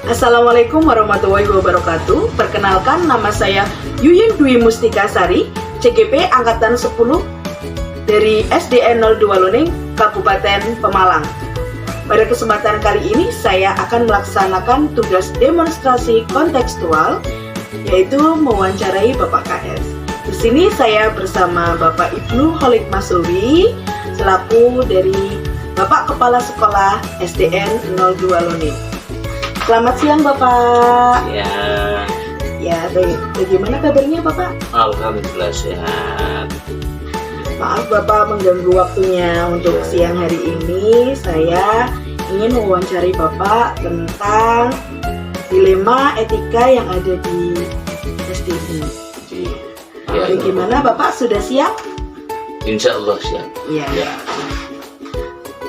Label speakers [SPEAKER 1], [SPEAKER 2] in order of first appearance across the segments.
[SPEAKER 1] Assalamualaikum warahmatullahi wabarakatuh. Perkenalkan, nama saya Yuyun Dwi Mustika Sari, CGP Angkatan 10 dari SDN 02 Luning, Kabupaten Pemalang. Pada kesempatan kali ini saya akan melaksanakan tugas demonstrasi kontekstual, yaitu mewawancarai Bapak KS. Di sini saya bersama Bapak Ibnu Holik Masulwi selaku dari Bapak Kepala Sekolah SDN 02 Luning. Selamat siang Bapak. Ya, bagaimana kabarnya Bapak?
[SPEAKER 2] Alhamdulillah sehat.
[SPEAKER 1] Maaf Bapak mengganggu waktunya untuk siang hari ini. Saya ingin mewawancari Bapak tentang dilema etika yang ada di SD ini. Bagaimana Bapak, sudah siap?
[SPEAKER 2] Insya Allah siap.
[SPEAKER 1] Ya.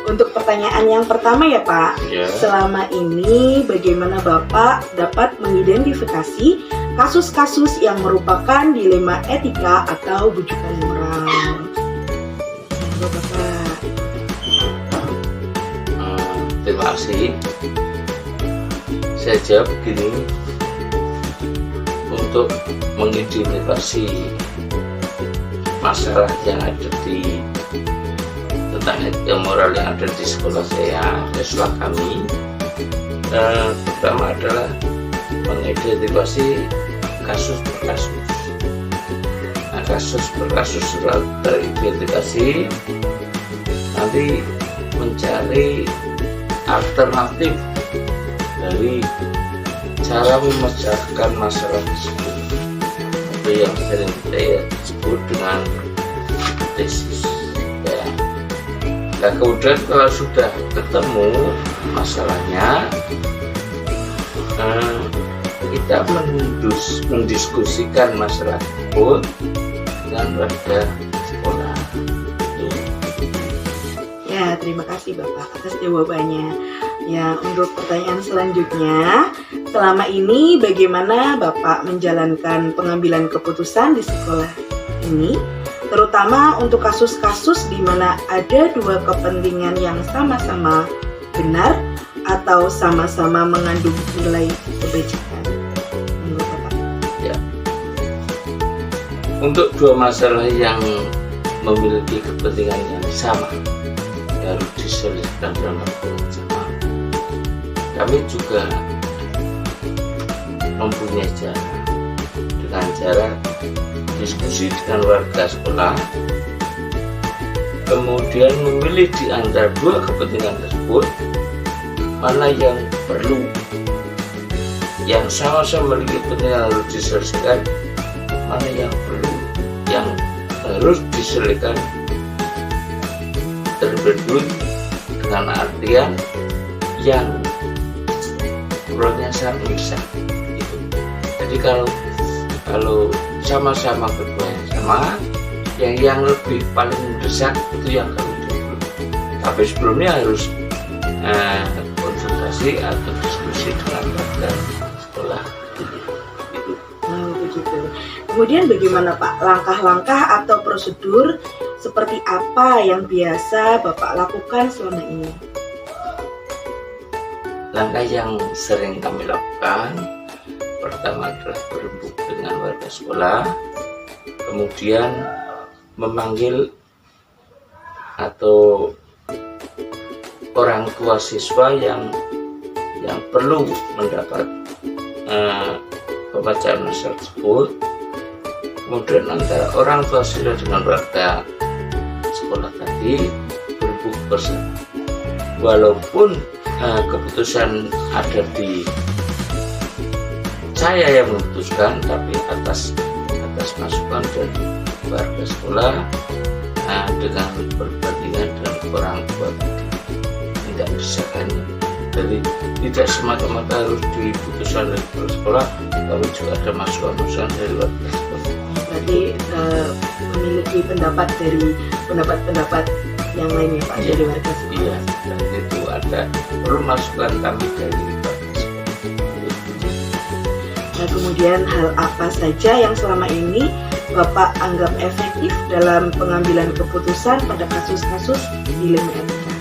[SPEAKER 1] Untuk pertanyaan yang pertama ya Pak, selama ini bagaimana Bapak dapat mengidentifikasi kasus-kasus yang merupakan dilema etika atau bujukan moral? Bapak.
[SPEAKER 2] Terima kasih. Saya jawab begini, untuk mengidentifikasi masalah yang ada di tentang etika moral yang ada di sekolah sekolah kami, pertama adalah mengidentifikasi kasus per kasus. Nah, kasus per kasus setelah teridentifikasi, nanti mencari alternatif dari cara memecahkan masalah tersebut, itu yang sering saya sebut dengan tesis. Nah, kemudian kalau sudah ketemu masalahnya, kita mendiskusikan masalah tersebut dengan warga sekolah.
[SPEAKER 1] Ya, terima kasih Bapak atas jawabannya. Ya, untuk pertanyaan selanjutnya, selama ini bagaimana Bapak menjalankan pengambilan keputusan di sekolah ini? Terutama untuk kasus-kasus di mana ada dua kepentingan yang sama-sama benar atau sama-sama mengandung nilai kebajikan. Menurut Bapak?
[SPEAKER 2] Ya. Untuk dua masalah yang memiliki kepentingan yang sama, harus diselesaikan dalam waktu yang sama. Kami juga mempunyai cara diskusi dengan warga sekolah, kemudian memilih di antara dua kepentingan tersebut mana yang perlu, yang sama-sama memiliki kepentingan harus diselesaikan, mana yang perlu, yang harus diselesaikan terlebih dahulu, dengan artian yang perlunya sangat mendesak. Jadi kalau sama-sama keduanya sama, yang lebih paling mendesak itu yang kami dahulu. Tapi sebelumnya harus konsultasi atau diskusi dengan warga sekolah.
[SPEAKER 1] Begitu. Kemudian bagaimana Pak langkah-langkah atau prosedur seperti apa yang biasa Bapak lakukan selama ini?
[SPEAKER 2] Langkah yang sering kami lakukan, pertama adalah berembuk dengan warga sekolah, kemudian memanggil atau orang tua siswa yang perlu mendapat pembacaan masalah tersebut, kemudian antara orang tua siswa dengan warga sekolah tadi berembuk bersama. Walaupun keputusan ada di saya yang memutuskan, tapi atas masukan dari warga sekolah dengan perbandingan dan orang tua tidak disahkan. Jadi tidak semata-mata harus diputuskan dari kepala sekolah, tapi juga ada masukan dari warga sekolah.
[SPEAKER 1] Berarti memiliki pendapat yang lain ya Pak, dari warga sekolah.
[SPEAKER 2] Iya, dan itu ada perlu masukan kami dari warga sekolah.
[SPEAKER 1] Nah, kemudian hal apa saja yang selama ini Bapak anggap efektif dalam pengambilan keputusan pada kasus-kasus dilema etika?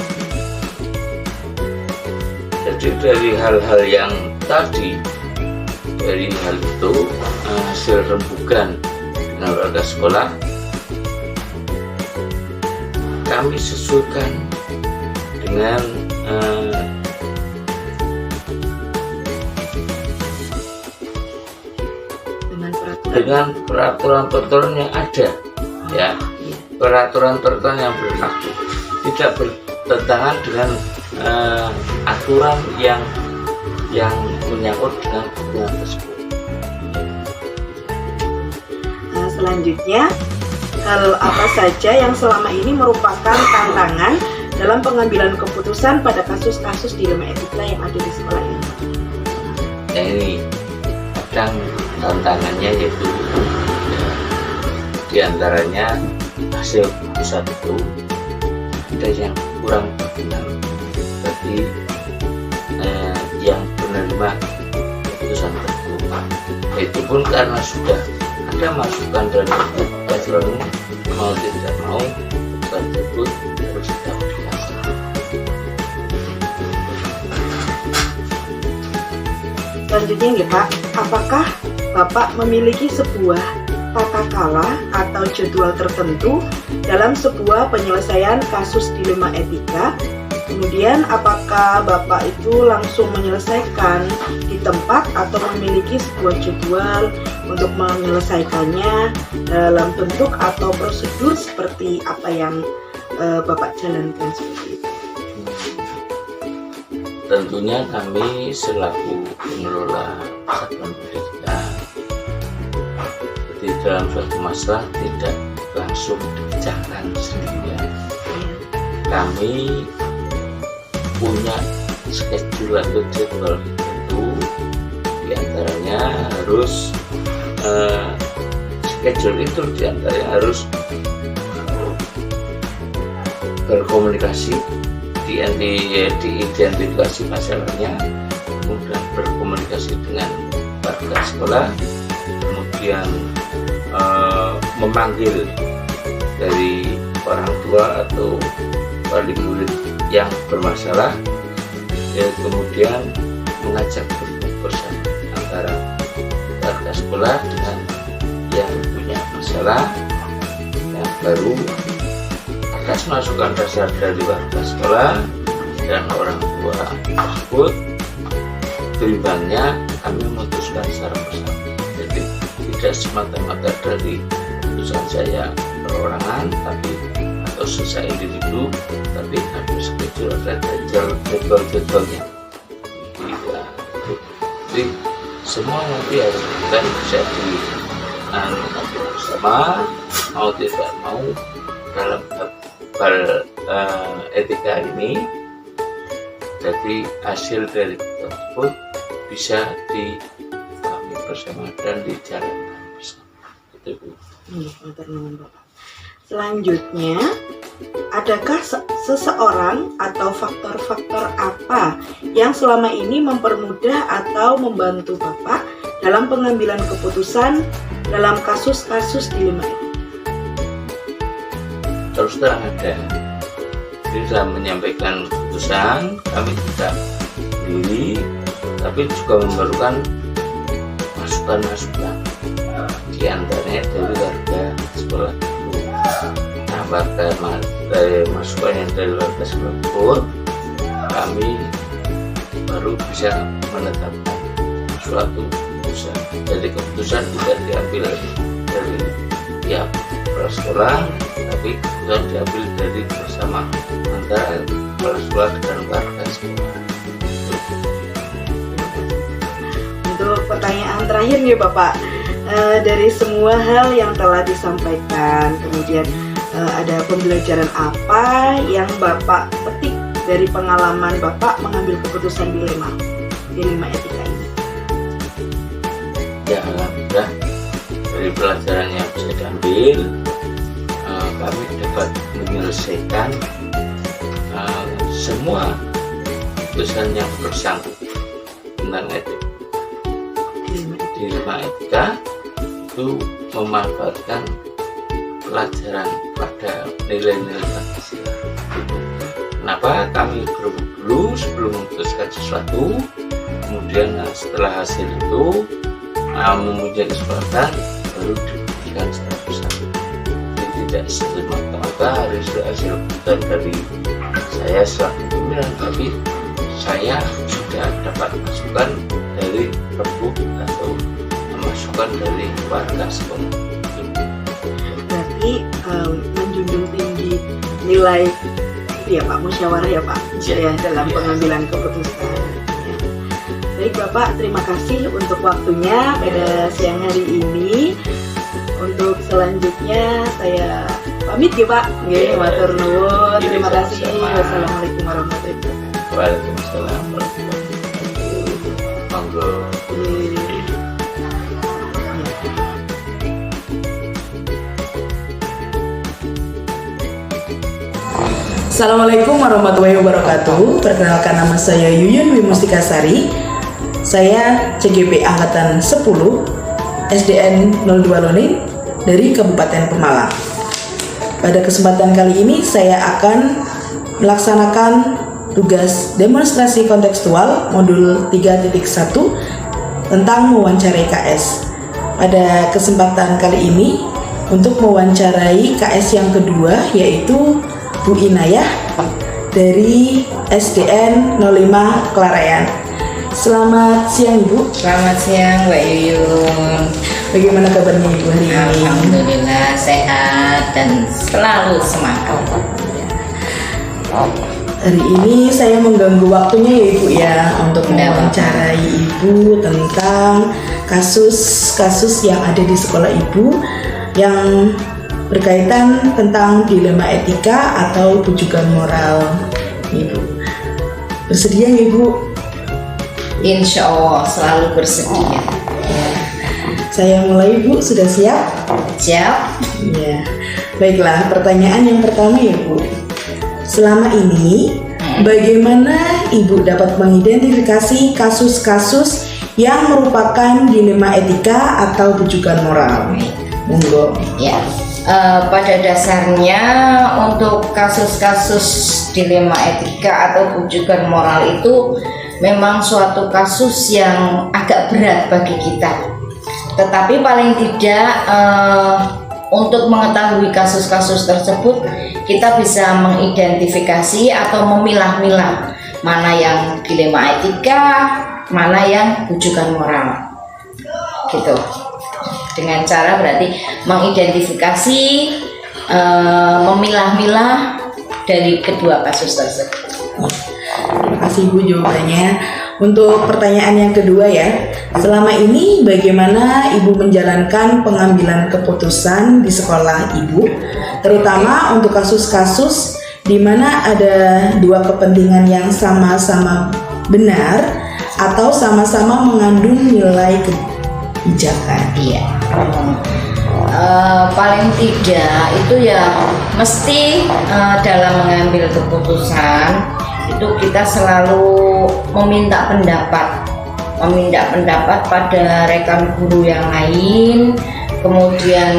[SPEAKER 2] Jadi dari hal-hal yang tadi, dari hal itu hasil rembukan dengan warga sekolah kami sesuaikan dengan peraturan-peraturan yang ada, ya, peraturan-peraturan yang berlaku, tidak bertentangan dengan aturan yang menyangkut dengan hubungan tersebut.
[SPEAKER 1] Nah, selanjutnya, hal apa saja yang selama ini merupakan tantangan dalam pengambilan keputusan pada kasus-kasus dilema etika yang ada di sekolah ini?
[SPEAKER 2] Ya, ini kadang tantangannya yaitu diantaranya hasil keputusan itu ada yang kurang benar bagi yang menerima keputusan tersebut. Itu pun karena sudah ada masukan dari patron, mau tidak mau keputusan tersebut harus dilaksanakan.
[SPEAKER 1] Selanjutnya ya Pak, apakah Bapak memiliki sebuah tata cara atau jadwal tertentu dalam sebuah penyelesaian kasus dilema etika? Kemudian apakah Bapak itu langsung menyelesaikan di tempat atau memiliki sebuah jadwal untuk menyelesaikannya dalam bentuk atau prosedur seperti apa yang Bapak jalankan seperti itu?
[SPEAKER 2] Tentunya kami selaku pengelola satuan pendidikan, jadi dalam suatu masalah tidak langsung dipecahkan sendirian. Kami punya schedule atau jadwal itu, diantaranya harus schedule itu diantaranya harus berkomunikasi, diidentifikasi masalahnya, kemudian berkomunikasi dengan warga sekolah, kemudian memanggil dari orang tua atau wali murid yang bermasalah, ya, kemudian mengajak berkumpul bersama antara warga sekolah dengan yang punya masalah, yang baru atas masukan dasar dari warga sekolah dan orang tua tersebut, tujuannya kami memutuskan secara bersama. Jadi tidak semata-mata dari keputusan saya perorangan atau sesuai individu, tapi ada schedule, ada jadwal-jadwalnya. Jadi semua nanti harus kita bisa bersama, mau tidak mau dalam hal etika ini. Jadi hasil dari tersebut bisa dipahami bersama dan dijalankan bersama. Itu Bu.
[SPEAKER 1] Selanjutnya, adakah seseorang atau faktor-faktor apa yang selama ini mempermudah atau membantu Bapak dalam pengambilan keputusan dalam kasus-kasus dilema ini?
[SPEAKER 2] Terus terang ada. Jadi dalam menyampaikan keputusan kami tidak sendiri, tapi juga memerlukan masukan-masukan di antaranya dari warga sekolah. Nah, masukan yang dari warga sekolah pun kami baru bisa menetapkan suatu keputusan. Jadi keputusan tidak diambil dari pihak sekolah, tapi keputusan diambil dari bersama antara kepala sekolah dan warga sekolah.
[SPEAKER 1] Untuk pertanyaan terakhir nih Bapak, dari semua hal yang telah disampaikan, kemudian ada pembelajaran apa yang Bapak petik dari pengalaman Bapak mengambil keputusan dilema etika ini?
[SPEAKER 2] Ya, alhamdulillah dari pelajaran yang bisa diambil, kami dapat menyelesaikan semua keputusan yang bersangkut tentang dilema etika itu memanfaatkan pelajaran pada nilai-nilai Pancasila. Kenapa kami dulu sebelum memutuskan sesuatu. Kemudian setelah hasil itu mempunyai kesempatan baru diberikan satu-satu. Jadi tidak semata-mata harus hasil keputusan dari saya selaku pimpinan, tapi saya sudah dapat masukan dari rebu atau masukan dari warga sekolah.
[SPEAKER 1] Berarti menjunjung tinggi nilai ya Pak, musyawarah ya Pak, ya dalam pengambilan keputusan. Baik Bapak, terima kasih untuk waktunya pada siang hari ini. Untuk selanjutnya saya pamit ya Pak. Nggih, matur nuwun. Terima kasih. Wassalamualaikum warahmatullahi wabarakatuh.
[SPEAKER 2] Waalaikumsalam warahmatullahi wabarakatuh. Monggo.
[SPEAKER 1] Assalamualaikum warahmatullahi wabarakatuh. Perkenalkan, nama saya Yuyun Dwi Mustika Sari. Saya CGP Angkatan 10 SDN 02 Loning dari Kabupaten Pemalang. Pada kesempatan kali ini saya akan melaksanakan tugas demonstrasi kontekstual modul 3.1 tentang mewawancarai KS. Pada kesempatan kali ini untuk mewawancarai KS yang kedua, yaitu Bu Inayah dari SDN 05 Kelarayan. Selamat siang Ibu.
[SPEAKER 3] Selamat siang Mbak Yuyun.
[SPEAKER 1] Bagaimana kabarnya Ibu hari ini?
[SPEAKER 3] Alhamdulillah sehat dan selalu semangat.
[SPEAKER 1] Hari ini saya mengganggu waktunya ya Ibu ya, untuk mewawancarai Ibu tentang kasus-kasus yang ada di sekolah Ibu yang berkaitan tentang dilema etika atau bujukan moral. Ibu bersedia ya Ibu?
[SPEAKER 3] Insya Allah selalu bersedia.
[SPEAKER 1] Saya mulai Bu, sudah siap?
[SPEAKER 3] Siap.
[SPEAKER 1] Ya. Baiklah, pertanyaan yang pertama ya Bu. Selama ini bagaimana Ibu dapat mengidentifikasi kasus-kasus yang merupakan dilema etika atau bujukan moral? Monggo.
[SPEAKER 3] Ya. Pada dasarnya untuk kasus-kasus dilema etika atau bujukan moral itu memang suatu kasus yang agak berat bagi kita. Tetapi paling tidak untuk mengetahui kasus-kasus tersebut kita bisa mengidentifikasi atau memilah-milah mana yang dilema etika, mana yang bujukan moral. Gitu. Dengan cara berarti mengidentifikasi, memilah-milah dari kedua kasus tersebut.
[SPEAKER 1] Terima kasih Bu jawabannya. Untuk pertanyaan yang kedua ya, selama ini bagaimana Ibu menjalankan pengambilan keputusan di sekolah Ibu, terutama untuk kasus-kasus di mana ada dua kepentingan yang sama-sama benar atau sama-sama mengandung nilai kebijakan?
[SPEAKER 3] Iya. Paling tidak itu ya mesti dalam mengambil keputusan itu kita selalu meminta pendapat pada rekan guru yang lain, kemudian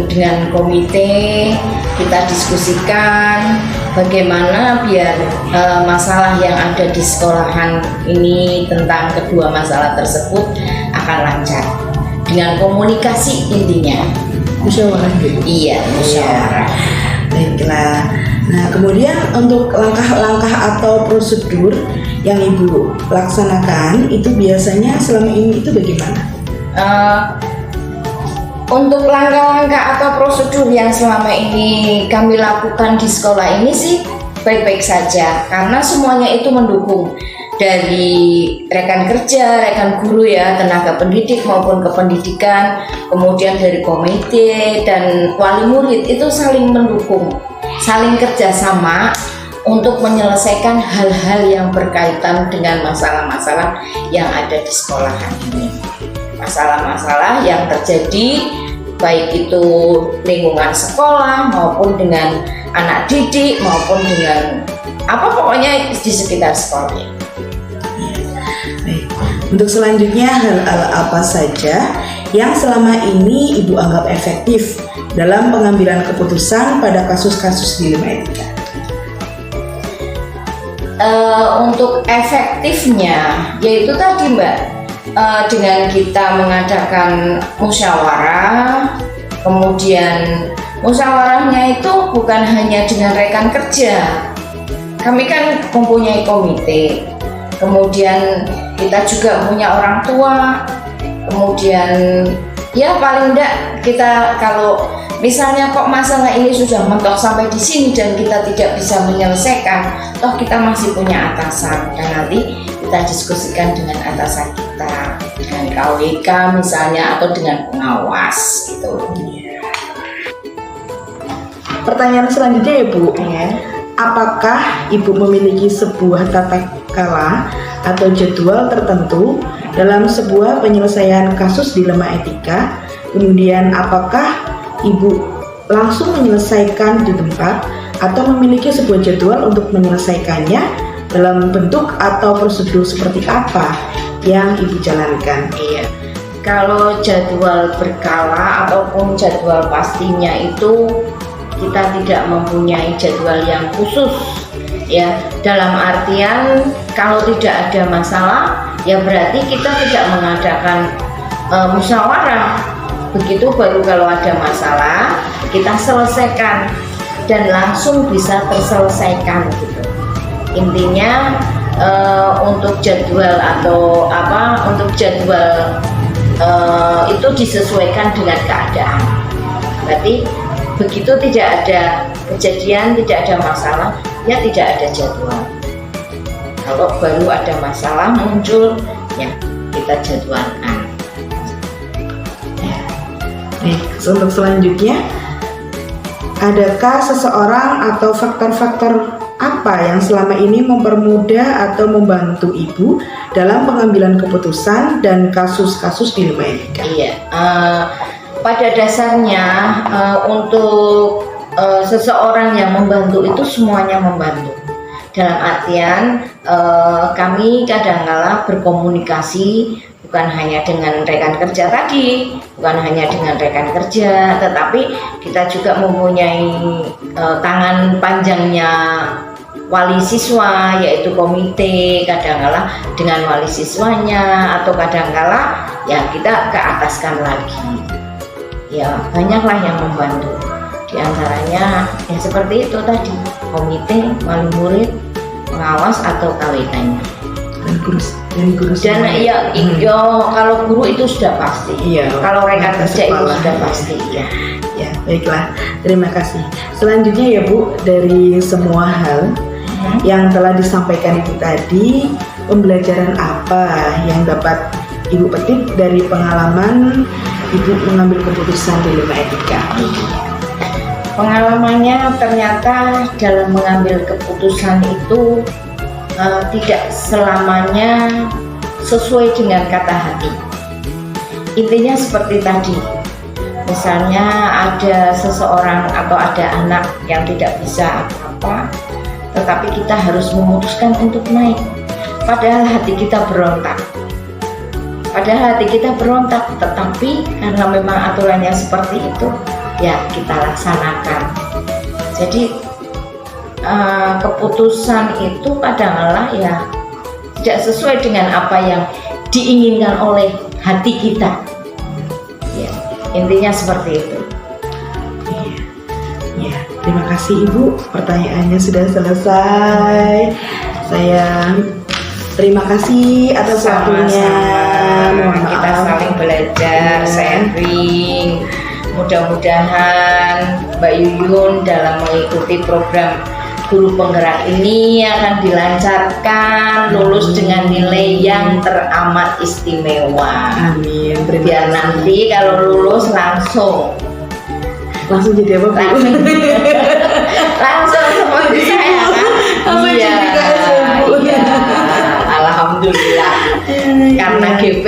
[SPEAKER 3] dengan komite kita diskusikan bagaimana biar masalah yang ada di sekolahan ini tentang kedua masalah tersebut akan lancar dengan komunikasi intinya.
[SPEAKER 1] Musyawarah gitu?
[SPEAKER 3] Iya, musyawarah.
[SPEAKER 1] Baiklah. Nah, kemudian untuk langkah-langkah atau prosedur yang Ibu laksanakan itu biasanya selama ini itu bagaimana?
[SPEAKER 3] Untuk langkah-langkah atau prosedur yang selama ini kami lakukan di sekolah ini sih baik-baik saja, karena semuanya itu mendukung dari rekan kerja, rekan guru ya, tenaga pendidik maupun kependidikan, kemudian dari komite dan wali murid itu saling mendukung, saling kerjasama untuk menyelesaikan hal-hal yang berkaitan dengan masalah-masalah yang ada di sekolahan ini. Masalah-masalah yang terjadi baik itu lingkungan sekolah maupun dengan anak didik maupun dengan pokoknya di sekitar sekolah.
[SPEAKER 1] Baik. Untuk selanjutnya, hal-hal apa saja yang selama ini Ibu anggap efektif dalam pengambilan keputusan pada kasus-kasus dilema etika?
[SPEAKER 3] untuk efektifnya yaitu tadi Mbak, dengan kita mengadakan musyawarah, kemudian musyawarahnya itu bukan hanya dengan rekan kerja, kami kan mempunyai komite, kemudian kita juga punya orang tua, kemudian ya paling enggak kita kalau misalnya kok masalah ini sudah mentok sampai di sini dan kita tidak bisa menyelesaikan, toh kita masih punya atasan dan nanti kita diskusikan dengan atasan kita, dengan KWK misalnya atau dengan pengawas gitu.
[SPEAKER 1] Pertanyaan selanjutnya ya Bu, apakah Ibu memiliki sebuah tata kelola atau jadwal tertentu dalam sebuah penyelesaian kasus dilema etika? Kemudian apakah Ibu langsung menyelesaikan di tempat atau memiliki sebuah jadwal untuk menyelesaikannya dalam bentuk atau prosedur seperti apa yang Ibu jalankan?
[SPEAKER 3] Iya, kalau jadwal berkala ataupun jadwal pastinya itu kita tidak mempunyai jadwal yang khusus ya, dalam artian kalau tidak ada masalah ya berarti kita tidak mengadakan musyawarah. Begitu baru kalau ada masalah kita selesaikan dan langsung bisa terselesaikan gitu. Intinya untuk jadwal atau untuk jadwal itu disesuaikan dengan keadaan. Berarti begitu tidak ada kejadian, tidak ada masalah, ya tidak ada jadwal. Kalau baru ada masalah muncul, ya kita jadwalkan.
[SPEAKER 1] Baik, untuk selanjutnya, adakah seseorang atau faktor-faktor apa yang selama ini mempermudah atau membantu Ibu dalam pengambilan keputusan dan kasus-kasus dilema etika?
[SPEAKER 3] Iya, pada dasarnya untuk seseorang yang membantu itu semuanya membantu. Dalam artian kami kadang-kala berkomunikasi bukan hanya dengan rekan kerja tadi, bukan hanya dengan rekan kerja, tetapi kita juga mempunyai tangan panjangnya wali siswa, yaitu komite, kadang-kala dengan wali siswanya, atau kadang-kala ya kita ke ataskan lagi. Ya banyaklah yang membantu. Di antaranya ya seperti itu tadi, komite, wali murid, pengawas atau KWK-nya. Dan guru
[SPEAKER 1] dan
[SPEAKER 3] ya, kalau guru itu sudah pasti.
[SPEAKER 1] Iya,
[SPEAKER 3] kalau rekan kerja itu sudah pasti. Ya.
[SPEAKER 1] Ya, baiklah. Terima kasih. Selanjutnya ya Bu, dari semua hal yang telah disampaikan Ibu tadi, pembelajaran apa yang dapat Ibu petik dari pengalaman Ibu mengambil keputusan dilema etika?
[SPEAKER 3] Pengalamannya ternyata dalam mengambil keputusan itu tidak selamanya sesuai dengan kata hati. Intinya seperti tadi, misalnya ada seseorang atau ada anak yang tidak bisa apa-apa, tetapi kita harus memutuskan untuk naik, padahal hati kita berontak. Tetapi karena memang aturannya seperti itu, ya kita laksanakan. Jadi keputusan itu kadang-kala ya tidak sesuai dengan apa yang diinginkan oleh hati kita. Ya, intinya seperti itu.
[SPEAKER 1] Ya, terima kasih Ibu. Pertanyaannya sudah selesai. Saya terima kasih atas waktunya.
[SPEAKER 3] Kita saling belajar, sharing. Mudah-mudahan Mbak Yuyun dalam mengikuti program Guru Penggerak ini akan dilancarkan, lulus dengan nilai yang teramat istimewa.
[SPEAKER 1] Amin.
[SPEAKER 3] Biar nanti kalau lulus langsung
[SPEAKER 1] jadi apa Bu?
[SPEAKER 3] langsung seperti saya kan? Iya. Alhamdulillah. Karena GP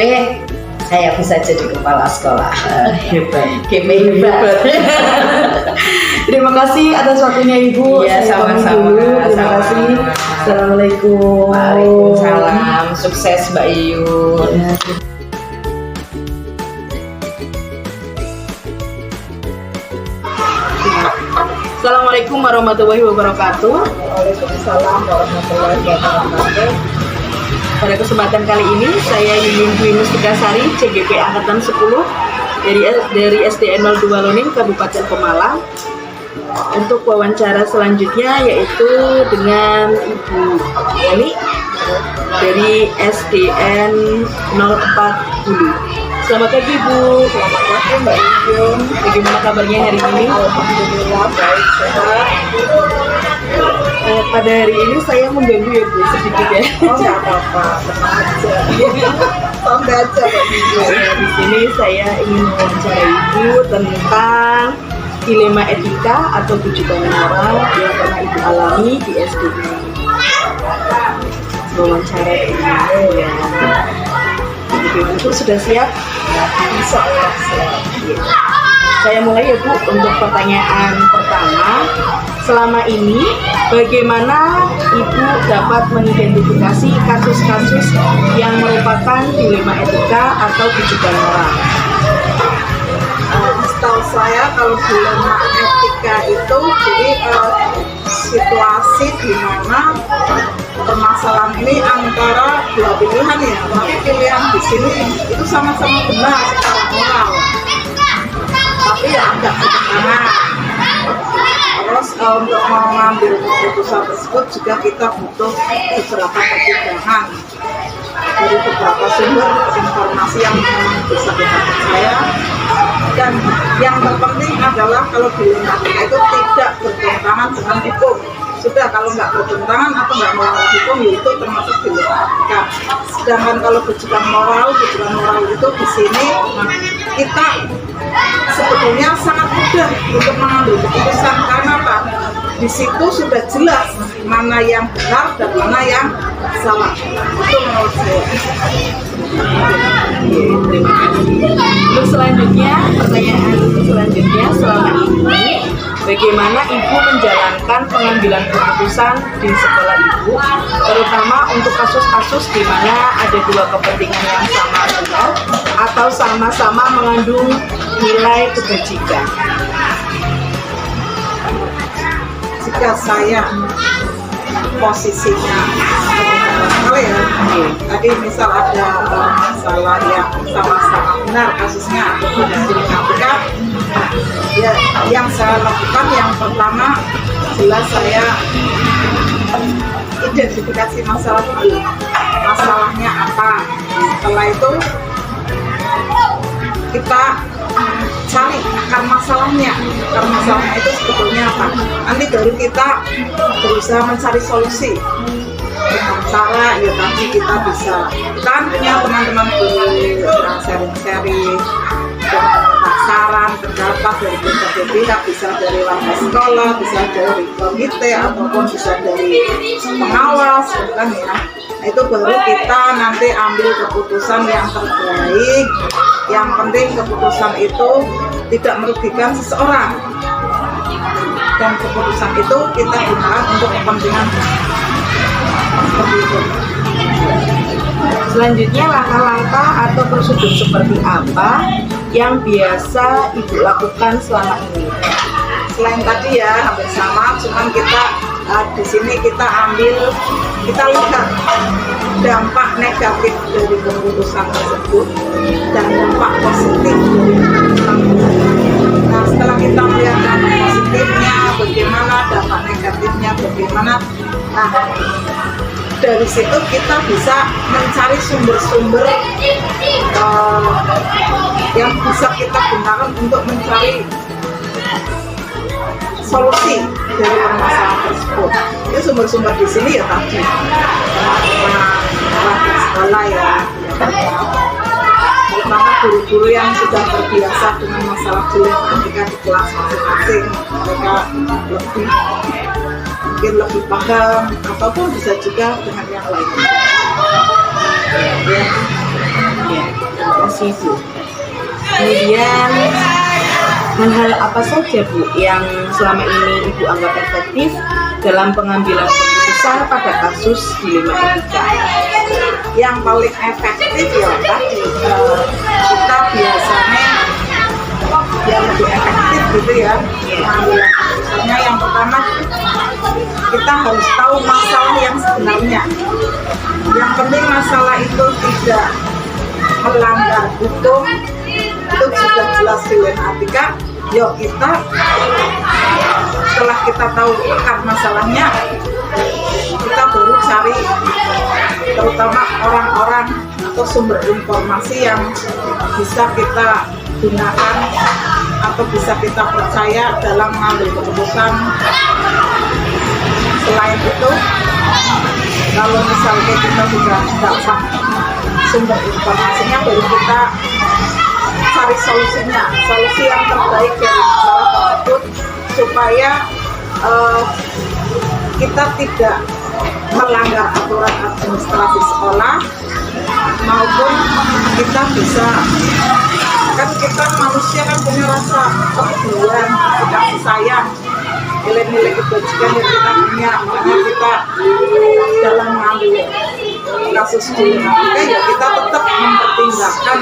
[SPEAKER 3] saya bisa jadi kepala sekolah.
[SPEAKER 1] Hebat.
[SPEAKER 3] GP hebat.
[SPEAKER 1] Terima kasih atas waktunya Ibu.
[SPEAKER 3] Iya, sama-sama.
[SPEAKER 1] Terima kasih. Assalamualaikum.
[SPEAKER 3] Waalaikumsalam. Sukses Mbak Yuyun.
[SPEAKER 1] Ya. Assalamualaikum warahmatullahi wabarakatuh.
[SPEAKER 4] Waalaikumsalam warahmatullahi wabarakatuh.
[SPEAKER 1] Pada kesempatan kali ini saya Yuyun Dwi Mustika Sari, CGP Angkatan 10 dari SDN 02 Loning, Kabupaten Pemalang. Untuk wawancara selanjutnya yaitu dengan Ibu Yani dari SDN 04 Hulu. Selamat pagi Bu.
[SPEAKER 4] Selamat pagi Mbak Yuyun.
[SPEAKER 1] Bagaimana kabarnya hari ini?
[SPEAKER 4] Alhamdulillah baik, sehat.
[SPEAKER 1] Pada hari ini saya mengganggu ya Bu sedikit ya.
[SPEAKER 4] Oh nggak apa-apa, tenang aja. Santai aja Mbak Yuyun.
[SPEAKER 1] Di sini saya ingin mewawancarai Ibu tentang dilema etika atau bujukan moral yang pernah Ibu alami di SDN. Wawancara ini ya. Oke, Ibu sudah siap?
[SPEAKER 4] Insya Allah siap.
[SPEAKER 1] Saya mulai ya Bu untuk pertanyaan pertama. Selama ini bagaimana Ibu dapat mengidentifikasi kasus-kasus yang merupakan dilema etika atau bujukan moral?
[SPEAKER 4] Setahu saya kalau dilema etika itu jadi situasi di mana permasalahan ini antara dua pilihan ya, tapi pilihan di sini itu sama-sama benar secara moral, tapi ya agak bertentangan. Terus untuk mengambil keputusan tersebut juga kita butuh beberapa pertimbangan dari beberapa sumber informasi yang memang bisa kita percaya. Dan yang terpenting adalah kalau dilema itu tidak bertentangan dengan hukum. Sudah, kalau nggak bertentangan atau nggak melanggar hukum, itu termasuk dilema etika. Sedangkan kalau bujukan moral itu di sini kita sebetulnya sangat mudah untuk mengambil keputusan. Karena apa? Di situ sudah jelas mana yang benar dan mana yang salah. Itu menurut saya.
[SPEAKER 1] Terima kasih. Untuk selanjutnya, pertanyaan selanjutnya, selama ini bagaimana Ibu menjalankan pengambilan keputusan di sekolah Ibu, terutama untuk kasus-kasus di mana ada dua kepentingan yang sama benar atau sama-sama mengandung nilai kebajikan?
[SPEAKER 4] Jika saya posisinya kalau ya, tadi misal ada masalah yang sama-sama benar kasusnya atau dilema, ya yang saya lakukan yang pertama jelas saya identifikasi masalah dulu, masalahnya apa. Setelah itu kita cari akar masalahnya itu sebetulnya apa. Nanti baru kita berusaha mencari solusi dengan cara ya tadi kita bisa, kita kan punya teman-teman guru yang sharing dan saran pendapat dari berbagai pihak, bisa dari warga sekolah, bisa dari komite ataupun bisa dari pengawas kan ya. Nah, itu baru kita nanti ambil keputusan yang terbaik. Yang penting keputusan itu tidak merugikan seseorang dan keputusan itu kita gunakan untuk kepentingan seperti itu.
[SPEAKER 1] Selanjutnya, langkah-langkah atau prosedur seperti apa yang biasa Ibu lakukan selama ini?
[SPEAKER 4] Selain tadi ya hampir sama, cuman kita di sini kita lihat dampak negatif dari keputusan tersebut dan dampak positif dari keputusan tersebut. Nah, setelah kita melihat dampak positifnya, bagaimana dampak negatifnya, bagaimana, nah dari situ kita bisa mencari sumber-sumber yang bisa kita gunakan untuk mencari solusi dari permasalahan tersebut. Itu sumber-sumber di sini ya tadi teman-teman di sekolah ya, terutama guru-guru yang sudah terbiasa dengan masalah jelek ketika di kelas masing-masing, mereka mungkin lebih paham ataupun bisa juga dengan yang lain.
[SPEAKER 1] Ya, terima kasih Bu. Kemudian hal-hal apa saja Bu yang selama ini Ibu anggap efektif dalam pengambilan keputusan pada kasus dilema etika?
[SPEAKER 4] Yang paling efektif ya tadi kita biasanya yang lebih efektif gitu ya pengambilan keputusannya. Yang kita harus tahu masalah yang sebenarnya. Yang penting masalah itu tidak melanggar hukum, itu sudah jelas dilematika. Yuk kita setelah kita tahu akar masalahnya, kita baru cari terutama orang-orang atau sumber informasi yang bisa kita gunakan atau bisa kita percaya dalam mengambil keputusan. Selain itu, kalau misalnya kita sudah dapat sumber informasinya, baru kita cari solusinya, solusi yang terbaik dari masalah tersebut, supaya kita tidak melanggar aturan administrasi sekolah, maupun kita bisa, kan kita manusia kan punya rasa kepedulian, kasih sayang, nilai-nilai kebajikan yang kita punya. Makanya kita dalam mengambil kasus dilematika, ya kita tetap mempertimbangkan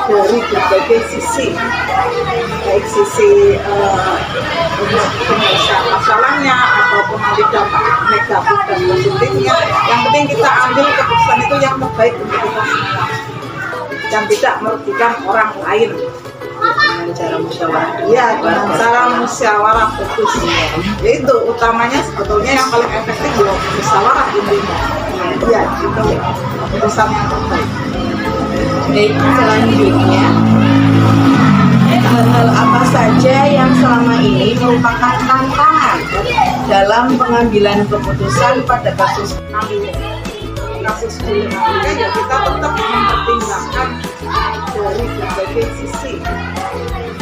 [SPEAKER 4] dari berbagai sisi, baik sisi penyelesaian masalahnya ataupun nanti dampak negatif dan positifnya. Yang penting kita ambil keputusan itu yang terbaik untuk kita semua dan tidak merugikan orang lain.
[SPEAKER 1] Dengan cara musyawarah.
[SPEAKER 4] Ya, dengan cara musyawarah fokus. Ya itu utamanya, sebetulnya yang paling efektif ya musyawarah intinya. Ya, itu keputusan yang terbaik.
[SPEAKER 1] Baik, selanjutnya, hal-hal apa saja yang selama ini merupakan tantangan dalam pengambilan keputusan pada kasus
[SPEAKER 4] dilematika, ya kita tetap mempertimbangkan dari berbagai sisi,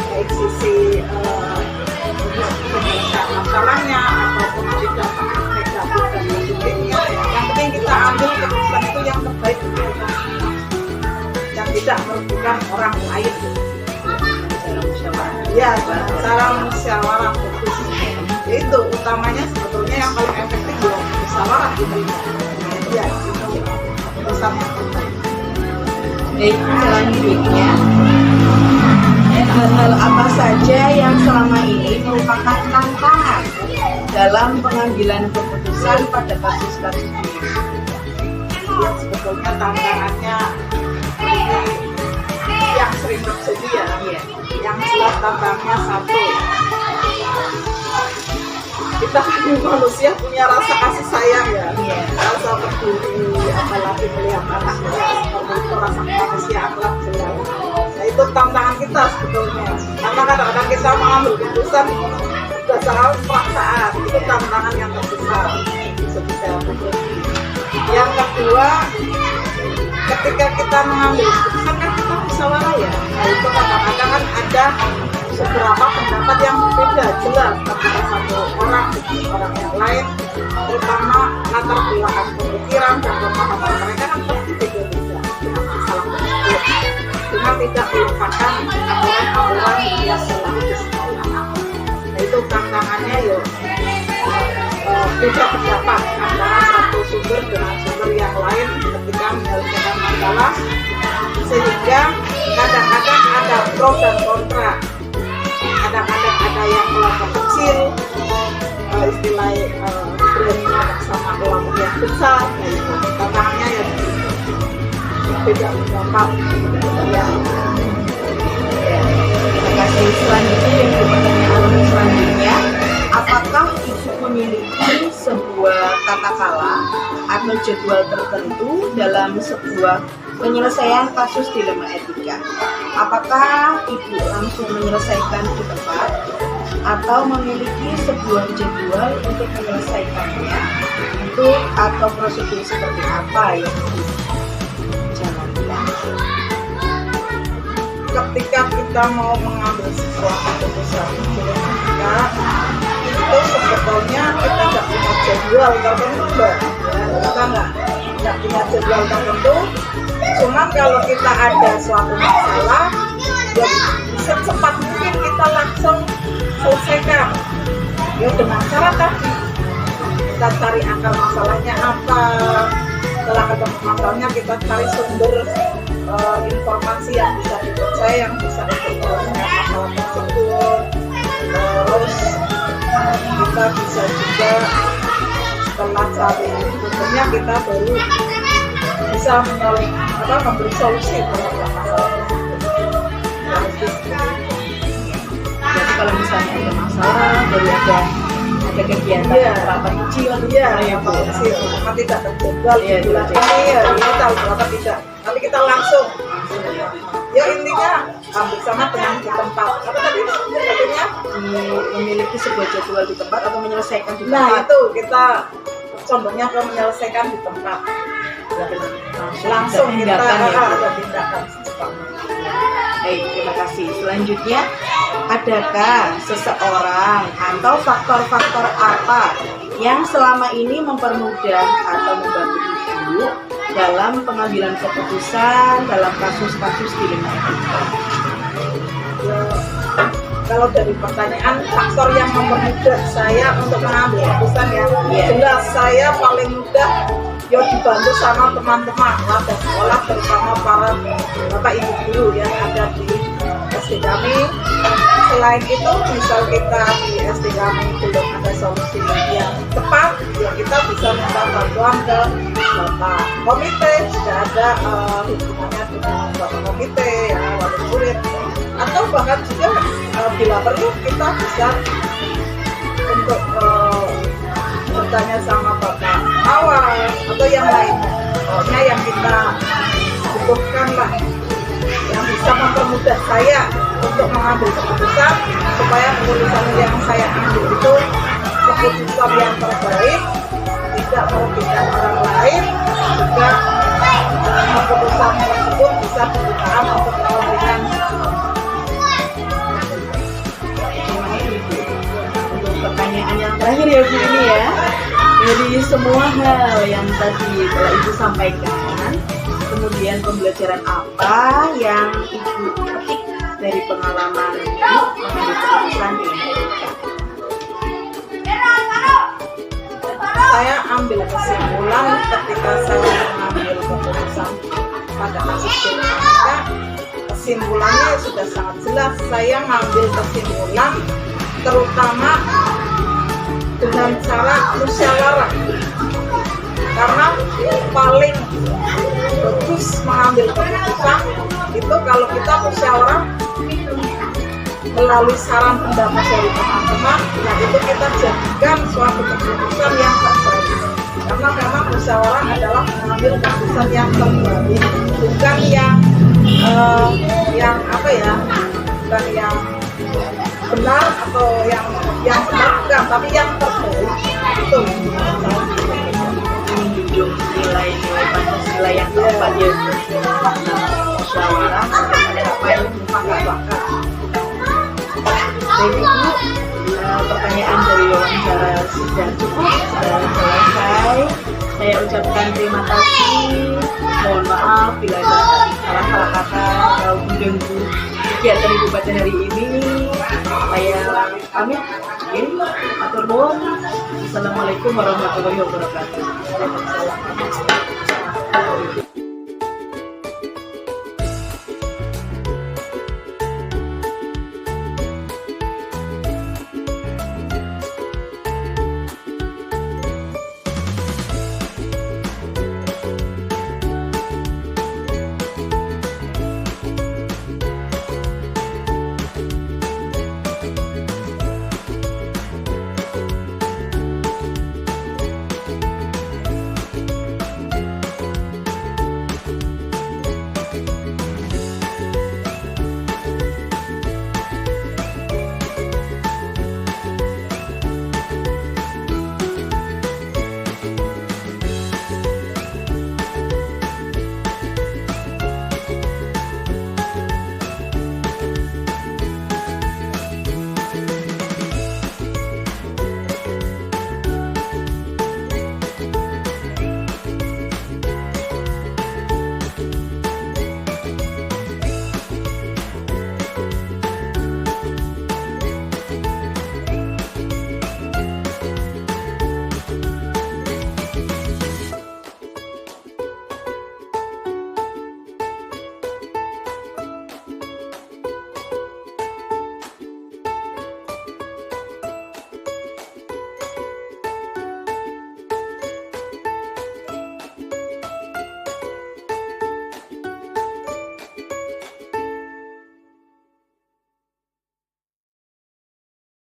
[SPEAKER 4] baik sisi penyelesaian masalahnya ataupun nanti dampak negatif dan positifnya. Yang penting kita ambil keputusan itu yang terbaik untuk kita semua dan tidak merugikan orang lain. Ya, dengan cara musyawarah fokus. Itu utamanya, sebetulnya yang paling efektif ya musyawarah intinya. Ya, itu keputusan yang terbaik.
[SPEAKER 1] Baik, selanjutnya, hal-hal apa saja yang selama ini merupakan tantangan dalam pengambilan keputusan pada kasus-kasus ini?
[SPEAKER 4] Yang sebetulnya tantangannya ini yang sering terjadi ya. Yang jelas tantangannya satu, kita kan manusia punya rasa kasih sayang ya, rasa peduli, apalagi melihat anaknya seperti itu, rasa kemanusiaan lah jelas. Nah itu tantangan kita sebetulnya, karena kadang-kadang kita mengambil keputusan berdasarkan perasaan, itu tantangan yang terbesar. Yang kedua, ketika kita mengambil keputusan kan kita musyawarah ya. Nah itu kadang-kadang kan ada beberapa pendapat yang berbeda jelas antara satu orang dengan orang yang lain, terutama latar belakang pemikiran dan pemahaman mereka kan pasti berbeda dengan masalah tersebut, dengan tidak melupakan aturan-aturan yang berlaku di sekolah. Nah itu tantangannya ya, beda pendapat antara satu sumber dengan sumber yang lain ketika menyelesaikan masalah, sehingga kadang-kadang ada pro dan kontra. Kadang-kadang ada yang kelompok kecil, istilah berani sama kelompok yang besar. Nah itu tantangannya ya beda pendapat ya.
[SPEAKER 1] Terima kasih. Selanjutnya, yang pertanyaan selanjutnya, apakah ibu memiliki sebuah tata kala atau jadwal tertentu dalam sebuah penyelesaian kasus dilema etika? Apakah ibu langsung menyelesaikan di tempat atau memiliki sebuah jadwal untuk menyelesaikannya, untuk atau prosedur seperti apa yang dijalankan?
[SPEAKER 4] Ketika kita mau mengambil sebuah keputusan dilematika, itu sebetulnya kita nggak punya jadwal tertentu, kita nggak punya jadwal tertentu. Cuma kalau kita ada suatu masalah, ya secepat mungkin kita langsung selesaikan. Ya dengan cara tadi, kita cari akar masalahnya apa. Setelah ketemu masalahnya, kita cari sumber informasi yang bisa dipercaya, yang bisa menyelesaikan masalah tersebut. Terus kita bisa juga setelah cari sumbernya kita baru bisa memberi solusi terhadap masalah tersebut.
[SPEAKER 1] Jadi kalau misalnya ada masalah, dari ada kegiatan rapat kecil
[SPEAKER 4] yang kecil, karena tidak terjadwal di bulan ini ya kita rapat tidak, tapi kita langsung ya intinya hampir sama dengan di tempat apa tadi artinya
[SPEAKER 1] memiliki sebuah jadwal di tempat atau menyelesaikan di tempat.
[SPEAKER 4] nah itu kita contohnya ke menyelesaikan di tempat langsung kita ada tindakan secepatnya.
[SPEAKER 1] Baik, terima kasih. Selanjutnya, adakah seseorang atau faktor-faktor apa yang selama ini mempermudah atau membantu ibu dalam pengambilan keputusan dalam kasus-kasus dilema etika?
[SPEAKER 4] Kalau dari pertanyaan faktor yang mempermudah saya untuk mengambil keputusan ya jelas saya paling mudah ya dibantu sama teman-teman warga sekolah, terutama para bapak ibu guru yang ada di SD kami. Selain itu, misal kita di SD kami belum ada solusi yang tepat, ya kita bisa minta bantuan ke bapak komite jika ada hubungannya dengan bapak komite, ya wali murid, atau bahkan juga bila perlu kita bisa untuk bertanya sama bapak awal atau yang lainnya. Pokoknya yang kita butuhkan lah, yang bisa mempermudah saya untuk mengambil keputusan supaya keputusan yang saya ambil itu keputusan yang terbaik, tidak merugikan orang lain, juga keputusan tersebut bisa digunakan untuk kepentingan.
[SPEAKER 1] Pertanyaan yang terakhir ya Bu ini ya, dari semua hal yang tadi telah Ibu sampaikan, kemudian pembelajaran apa yang Ibu petik dari pengalaman Ibu mengambil keputusan di etika?
[SPEAKER 4] Saya ambil kesimpulan ketika saya mengambil keputusan pada kasus etika, kesimpulannya sudah sangat jelas. Saya mengambil kesimpulan terutama dengan cara musyawarah, karena paling bagus mengambil keputusan itu kalau kita musyawarah melalui saran pendapat dari teman-teman, nah itu kita jadikan suatu keputusan yang terbaik, karena memang musyawarah adalah mengambil keputusan yang terbaik, bukan yang apa ya, bukan yang benar atau yang benar bukan, tapi yang terbaik itu
[SPEAKER 1] menjunjung nilai-nilai Pancasila yang tepat ya, makna musyawarah apa yang mufakat. Baik Ibu, pertanyaan dari wawancara sudah cukup, sudah selesai. Saya ucapkan terima kasih. Mohon maaf bila ada salah-salah kata atau mengganggu kegiatan Ibu pada hari ini. Saya pamit. Atur nuwun. Assalamualaikum warahmatullahi wabarakatuh.